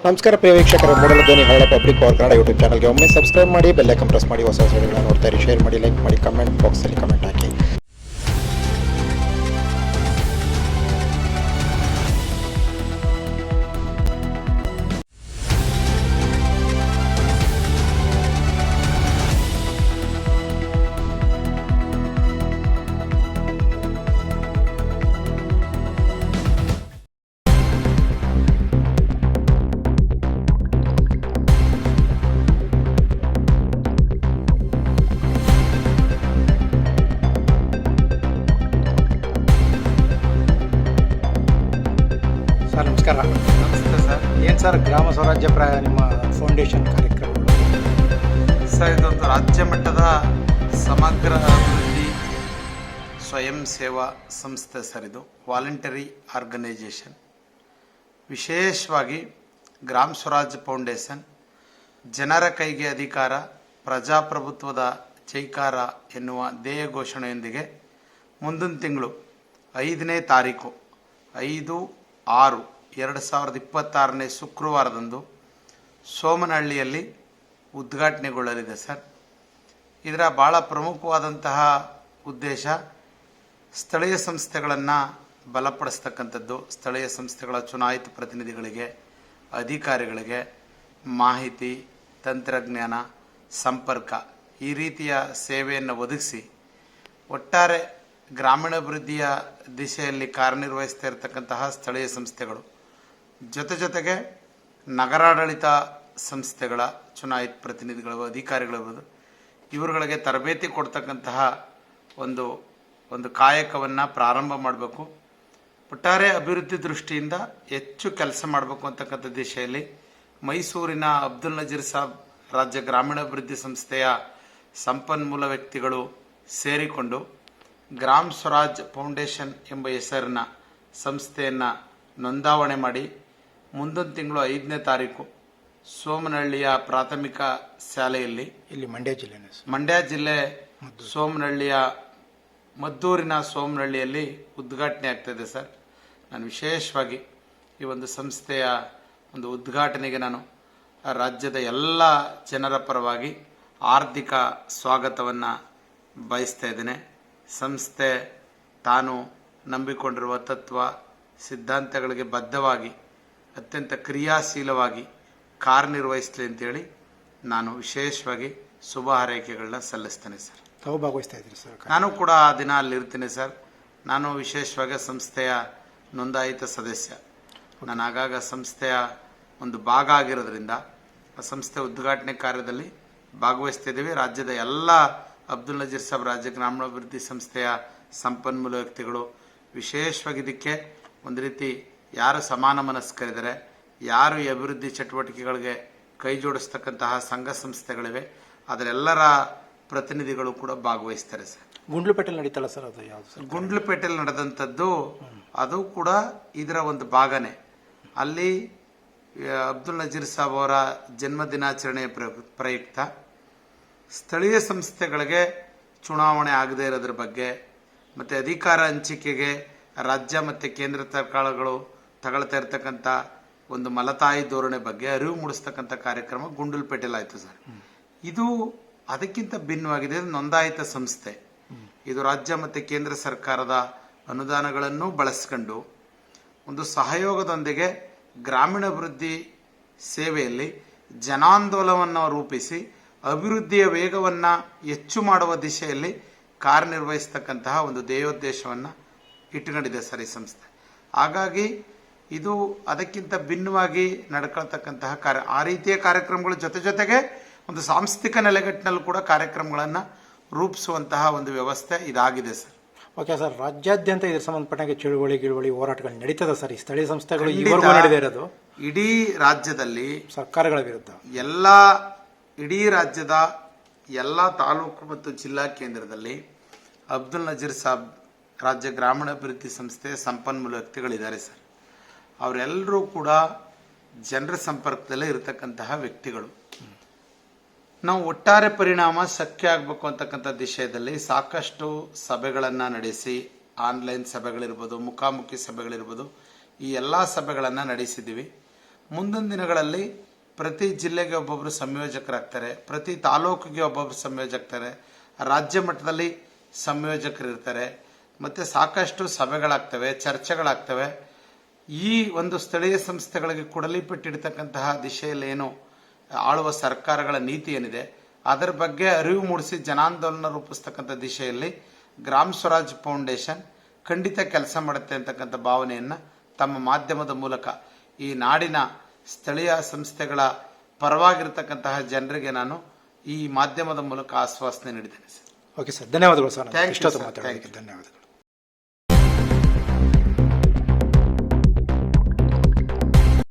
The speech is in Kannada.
ನಮಸ್ಕಾರ ಪ್ರಿಯ ವೀಕ್ಷಕರೇ, ಮೂಡಲ ಧ್ವನಿ ಹಳ್ಳ ಪಬ್ಲಿಕ್ ಪವರ್ ಕನ್ನಡ ಯೂಟ್ಯೂಬ್ ಚಾನಲ್ಗೆ ಒಮ್ಮೆ ಸಬ್ಸ್ಕ್ರೈಬ್ ಮಾಡಿ, ಬೆಲ್ ಐಕಾನ್ ಪ್ರೆಸ್ ಮಾಡಿ, ಹೊಸ ವಿಡಿಯೋಗಳನ್ನು ನೋಡ್ತಾ ಇರಿ. ಶೇರ್ ಮಾಡಿ, ಲೈಕ್ ಮಾಡಿ, ಕಮೆಂಟ್ ಬಾಕ್ಸಲ್ಲಿ ಕಮೆಂಟ್ ಹಾಕಿ. ಸರ್ ನಮಸ್ಕಾರ. ನಮಸ್ತೆ ಸರ್. ಏನು ಸರ್ ಗ್ರಾಮ ಸ್ವರಾಜ್ಯ ನಿಮ್ಮ ಫೌಂಡೇಶನ್ ಕಾರ್ಯಕ್ರಮಗಳು? ಸರ್, ಇದೊಂದು ರಾಜ್ಯ ಮಟ್ಟದ ಸಮಗ್ರ ಅಭಿವೃದ್ಧಿ ಸ್ವಯಂ ಸೇವಾ ಸಂಸ್ಥೆ ಸರ್. ಇದು ವಾಲಂಟರಿ ಆರ್ಗನೈಜೇಷನ್. ವಿಶೇಷವಾಗಿ ಗ್ರಾಮ ಸ್ವರಾಜ್ ಫೌಂಡೇಶನ್ ಜನರ ಕೈಗೆ ಅಧಿಕಾರ, ಪ್ರಜಾಪ್ರಭುತ್ವದ ಜೈಕಾರ ಎನ್ನುವ ಧ್ಯೇಯ ಘೋಷಣೆಯೊಂದಿಗೆ ಮುಂದಿನ ತಿಂಗಳು 5ನೇ ತಾರೀಕು 5/6/2026 ಶುಕ್ರವಾರದಂದು ಸೋಮನಹಳ್ಳಿಯಲ್ಲಿ ಉದ್ಘಾಟನೆಗೊಳ್ಳಲಿದೆ ಸರ್. ಇದರ ಭಾಳ ಪ್ರಮುಖವಾದಂತಹ ಉದ್ದೇಶ ಸ್ಥಳೀಯ ಸಂಸ್ಥೆಗಳನ್ನು ಬಲಪಡಿಸ್ತಕ್ಕಂಥದ್ದು. ಸ್ಥಳೀಯ ಸಂಸ್ಥೆಗಳ ಚುನಾಯಿತ ಪ್ರತಿನಿಧಿಗಳಿಗೆ, ಅಧಿಕಾರಿಗಳಿಗೆ ಮಾಹಿತಿ, ತಂತ್ರಜ್ಞಾನ, ಸಂಪರ್ಕ ಈ ರೀತಿಯ ಸೇವೆಯನ್ನು ಒದಗಿಸಿ ಒಟ್ಟಾರೆ ಗ್ರಾಮೀಣಾಭಿವೃದ್ಧಿಯ ದಿಶೆಯಲ್ಲಿ ಕಾರ್ಯನಿರ್ವಹಿಸ್ತಾ ಇರತಕ್ಕಂತಹ ಸ್ಥಳೀಯ ಸಂಸ್ಥೆಗಳು ಜೊತೆಗೆ ನಗರಾಡಳಿತ ಸಂಸ್ಥೆಗಳ ಚುನಾಯಿತ ಪ್ರತಿನಿಧಿಗಳು, ಅಧಿಕಾರಿಗಳು ಇವರುಗಳಿಗೆ ತರಬೇತಿ ಕೊಡ್ತಕ್ಕಂತಹ ಒಂದು ಕಾಯಕವನ್ನು ಪ್ರಾರಂಭ ಮಾಡಬೇಕು. ಒಟ್ಟಾರೆ ಅಭಿವೃದ್ಧಿ ದೃಷ್ಟಿಯಿಂದ ಹೆಚ್ಚು ಕೆಲಸ ಮಾಡಬೇಕು ಅಂತಕ್ಕಂಥ ದಿಶೆಯಲ್ಲಿ ಮೈಸೂರಿನ ಅಬ್ದುಲ್ ನಜೀರ್ ಸಾಬ್ ರಾಜ್ಯ ಗ್ರಾಮೀಣಾಭಿವೃದ್ಧಿ ಸಂಸ್ಥೆಯ ಸಂಪನ್ಮೂಲ ವ್ಯಕ್ತಿಗಳು ಸೇರಿಕೊಂಡು ಗ್ರಾಮ ಸ್ವರಾಜ್ ಫೌಂಡೇಶನ್ ಎಂಬ ಹೆಸರಿನ ಸಂಸ್ಥೆಯನ್ನು ನೋಂದಾವಣೆ ಮಾಡಿ ಮುಂದಿನ ತಿಂಗಳು 5ನೇ ತಾರೀಕು ಸೋಮನಹಳ್ಳಿಯ ಪ್ರಾಥಮಿಕ ಶಾಲೆಯಲ್ಲಿ, ಇಲ್ಲಿ ಮಂಡ್ಯ ಜಿಲ್ಲೆ ಸೋಮನಹಳ್ಳಿಯ ಮದ್ದೂರಿನ ಸೋಮನಹಳ್ಳಿಯಲ್ಲಿ ಉದ್ಘಾಟನೆ ಆಗ್ತಾಯಿದೆ ಸರ್. ನಾನು ವಿಶೇಷವಾಗಿ ಈ ಒಂದು ಸಂಸ್ಥೆಯ ಒಂದು ಉದ್ಘಾಟನೆಗೆ ನಾನು ರಾಜ್ಯದ ಎಲ್ಲ ಜನರ ಪರವಾಗಿ ಹಾರ್ದಿಕ ಸ್ವಾಗತವನ್ನು ಬಯಸ್ತಾ ಇದ್ದೇನೆ. ಸಂಸ್ಥೆ ತಾನು ನಂಬಿಕೊಂಡಿರುವ ತತ್ವ ಸಿದ್ಧಾಂತಗಳಿಗೆ ಬದ್ಧವಾಗಿ ಅತ್ಯಂತ ಕ್ರಿಯಾಶೀಲವಾಗಿ ಕಾರ್ಯನಿರ್ವಹಿಸಲಿ ಅಂತೇಳಿ ನಾನು ವಿಶೇಷವಾಗಿ ಶುಭ ಹಾರೈಕೆಗಳನ್ನ ಸಲ್ಲಿಸ್ತೇನೆ ಸರ್. ತಾವು ಭಾಗವಹಿಸ್ತಾ ಇದ್ದೀರಿ ಸರ್? ನಾನು ಕೂಡ ಆ ದಿನ ಅಲ್ಲಿರ್ತೀನಿ ಸರ್. ನಾನು ವಿಶೇಷವಾಗಿ ಸಂಸ್ಥೆಯ ನೋಂದಾಯಿತ ಸದಸ್ಯ. ನಾನು ಆಗಾಗ ಸಂಸ್ಥೆಯ ಒಂದು ಭಾಗ ಆಗಿರೋದ್ರಿಂದ ಆ ಸಂಸ್ಥೆ ಉದ್ಘಾಟನೆ ಕಾರ್ಯದಲ್ಲಿ ಭಾಗವಹಿಸ್ತಿದ್ದೀವಿ. ರಾಜ್ಯದ ಎಲ್ಲ ಅಬ್ದುಲ್ ನಜೀರ್ ಸಾಬ್ ರಾಜ್ಯ ಗ್ರಾಮೀಣಾಭಿವೃದ್ಧಿ ಸಂಸ್ಥೆಯ ಸಂಪನ್ಮೂಲ ವ್ಯಕ್ತಿಗಳು ವಿಶೇಷವಾಗಿ ಇದಕ್ಕೆ ಒಂದು ರೀತಿ ಯಾರು ಸಮಾನ ಮನಸ್ಕರಿದ್ದಾರೆ, ಯಾರು ಈ ಅಭಿವೃದ್ಧಿ ಚಟುವಟಿಕೆಗಳಿಗೆ ಕೈ ಜೋಡಿಸ್ತಕ್ಕಂತಹ ಸಂಘ ಸಂಸ್ಥೆಗಳಿವೆ, ಅದರೆಲ್ಲರ ಪ್ರತಿನಿಧಿಗಳು ಕೂಡ ಭಾಗವಹಿಸ್ತಾರೆ ಸರ್. ಗುಂಡ್ಲುಪೇಟೆಲ್ ನಡೀತಲ್ಲ ಸರ್? ಅದು ಯಾವುದು ಸರ್? ಗುಂಡ್ಲುಪೇಟೆಲ್ ನಡೆದಂಥದ್ದು ಅದು ಕೂಡ ಇದರ ಒಂದು ಭಾಗನೇ. ಅಲ್ಲಿ ಅಬ್ದುಲ್ ನಜೀರ್ ಸಾಬ್ ಅವರ ಜನ್ಮ ದಿನಾಚರಣೆಯ ಪ್ರಯುಕ್ತ ಸ್ಥಳೀಯ ಸಂಸ್ಥೆಗಳಿಗೆ ಚುನಾವಣೆ ಆಗದೇ ಇರೋದ್ರ ಬಗ್ಗೆ ಮತ್ತು ಅಧಿಕಾರ ಹಂಚಿಕೆಗೆ ರಾಜ್ಯ ಮತ್ತು ಕೇಂದ್ರ ಸರ್ಕಾರಗಳು ತಗೊಳ್ತಾ ಇರ್ತಕ್ಕಂಥ ಒಂದು ಮಲತಾಯಿ ಧೋರಣೆ ಬಗ್ಗೆ ಅರಿವು ಮೂಡಿಸ್ತಕ್ಕಂಥ ಕಾರ್ಯಕ್ರಮ ಗುಂಡ್ಲುಪೇಟೆಲ್ ಆಯಿತು ಸರ್. ಇದು ಅದಕ್ಕಿಂತ ಭಿನ್ನವಾಗಿದೆ. ನೋಂದಾಯಿತ ಸಂಸ್ಥೆ. ಇದು ರಾಜ್ಯ ಮತ್ತು ಕೇಂದ್ರ ಸರ್ಕಾರದ ಅನುದಾನಗಳನ್ನು ಬಳಸ್ಕೊಂಡು ಒಂದು ಸಹಯೋಗದೊಂದಿಗೆ ಗ್ರಾಮೀಣಾಭಿವೃದ್ಧಿ ಸೇವೆಯಲ್ಲಿ ಜನಾಂದೋಲನವನ್ನು ರೂಪಿಸಿ ಅಭಿವೃದ್ಧಿಯ ವೇಗವನ್ನು ಹೆಚ್ಚು ಮಾಡುವ ದಿಶೆಯಲ್ಲಿ ಕಾರ್ಯನಿರ್ವಹಿಸ್ತಕ್ಕಂತಹ ಒಂದು ಧ್ಯೇಯೋದ್ದೇಶವನ್ನು ಇಟ್ಟುಕೊಂಡಿದೆ ಸರ್ ಈ ಸಂಸ್ಥೆ. ಹಾಗಾಗಿ ಇದು ಅದಕ್ಕಿಂತ ಭಿನ್ನವಾಗಿ ನಡ್ಕೊಳ್ತಕ್ಕಂತಹ ಆ ರೀತಿಯ ಕಾರ್ಯಕ್ರಮಗಳು ಜೊತೆಗೆ ಒಂದು ಸಾಂಸ್ಥಿಕ ನೆಲೆಗಟ್ಟಿನಲ್ಲಿ ಕೂಡ ಕಾರ್ಯಕ್ರಮಗಳನ್ನು ರೂಪಿಸುವಂತಹ ಒಂದು ವ್ಯವಸ್ಥೆ ಇದಾಗಿದೆ ಸರ್. ಓಕೆ ಸರ್, ರಾಜ್ಯಾದ್ಯಂತ ಇದಕ್ಕೆ ಸಂಬಂಧಪಟ್ಟಾಗ ಚಳುವಳಿ ಹೋರಾಟಗಳು ನಡೀತದೆ ಸರ್? ಈ ಸ್ಥಳೀಯ ಸಂಸ್ಥೆಗಳು ಇವರೆಗೂ ನಡೆದೇ ಇರೋದು ಇಡೀ ರಾಜ್ಯದಲ್ಲಿ ಸರ್ಕಾರಗಳ ವಿರುದ್ಧ ಇಡೀ ರಾಜ್ಯದ ಎಲ್ಲ ತಾಲೂಕು ಮತ್ತು ಜಿಲ್ಲಾ ಕೇಂದ್ರದಲ್ಲಿ ಅಬ್ದುಲ್ ನಜೀರ್ ಸಾಬ್ ರಾಜ್ಯ ಗ್ರಾಮೀಣಾಭಿವೃದ್ಧಿ ಸಂಸ್ಥೆಯ ಸಂಪನ್ಮೂಲ ವ್ಯಕ್ತಿಗಳಿದ್ದಾರೆ ಸರ್. ಅವರೆಲ್ಲರೂ ಕೂಡ ಜನರ ಸಂಪರ್ಕದಲ್ಲೇ ಇರತಕ್ಕಂತಹ ವ್ಯಕ್ತಿಗಳು. ನಾವು ಒಟ್ಟಾರೆ ಪರಿಣಾಮ ಶಕ್ಯ ಆಗಬೇಕು ಅಂತಕ್ಕಂಥ ದಿಶೆಯಲ್ಲಿ ಸಾಕಷ್ಟು ಸಭೆಗಳನ್ನು ನಡೆಸಿ, ಆನ್ಲೈನ್ ಸಭೆಗಳಿರ್ಬೋದು, ಮುಖಾಮುಖಿ ಸಭೆಗಳಿರ್ಬೋದು, ಈ ಎಲ್ಲ ಸಭೆಗಳನ್ನು ನಡೆಸಿದ್ದೀವಿ. ಮುಂದಿನ ದಿನಗಳಲ್ಲಿ ಪ್ರತಿ ಜಿಲ್ಲೆಗೆ ಒಬ್ಬೊಬ್ಬರು ಸಂಯೋಜಕರಾಗ್ತಾರೆ, ಪ್ರತಿ ತಾಲೂಕಿಗೆ ಒಬ್ಬೊಬ್ಬರು ಸಂಯೋಜಕರು, ರಾಜ್ಯ ಮಟ್ಟದಲ್ಲಿ ಸಂಯೋಜಕರಿರ್ತಾರೆ, ಮತ್ತು ಸಾಕಷ್ಟು ಸಭೆಗಳಾಗ್ತವೆ, ಚರ್ಚೆಗಳಾಗ್ತವೆ. ಈ ಒಂದು ಸ್ಥಳೀಯ ಸಂಸ್ಥೆಗಳಿಗೆ ಕೊಡಲಿಪಟ್ಟಿರ್ತಕ್ಕಂತಹ ದಿಶೆಯಲ್ಲಿ ಏನು ಆಳುವ ಸರ್ಕಾರಗಳ ನೀತಿ ಏನಿದೆ ಅದರ ಬಗ್ಗೆ ಅರಿವು ಮೂಡಿಸಿ ಜನಾಂದೋಲನ ರೂಪಿಸ್ತಕ್ಕಂಥ ದಿಶೆಯಲ್ಲಿ ಗ್ರಾಮ ಸ್ವರಾಜ್ ಫೌಂಡೇಶನ್ ಖಂಡಿತ ಕೆಲಸ ಮಾಡುತ್ತೆ ಅಂತಕ್ಕಂಥ ಭಾವನೆಯನ್ನು ತಮ್ಮ ಮಾಧ್ಯಮದ ಮೂಲಕ ಈ ನಾಡಿನ ಸ್ಥಳೀಯ ಸಂಸ್ಥೆಗಳ ಪರವಾಗಿರ್ತಕ್ಕಂತಹ ಜನರಿಗೆ ನಾನು ಈ ಮಾಧ್ಯಮದ ಮೂಲಕ ಆಶ್ವಾಸನೆ ನೀಡಿದ್ದೇನೆ ಸರ್. ಓಕೆ ಸರ್, ಧನ್ಯವಾದಗಳು ಸರ್. Thank you, ಇಷ್ಟೊತ್ತು sir. ಮಾತಾಡೋದಕ್ಕೆ ಧನ್ಯವಾದಗಳು.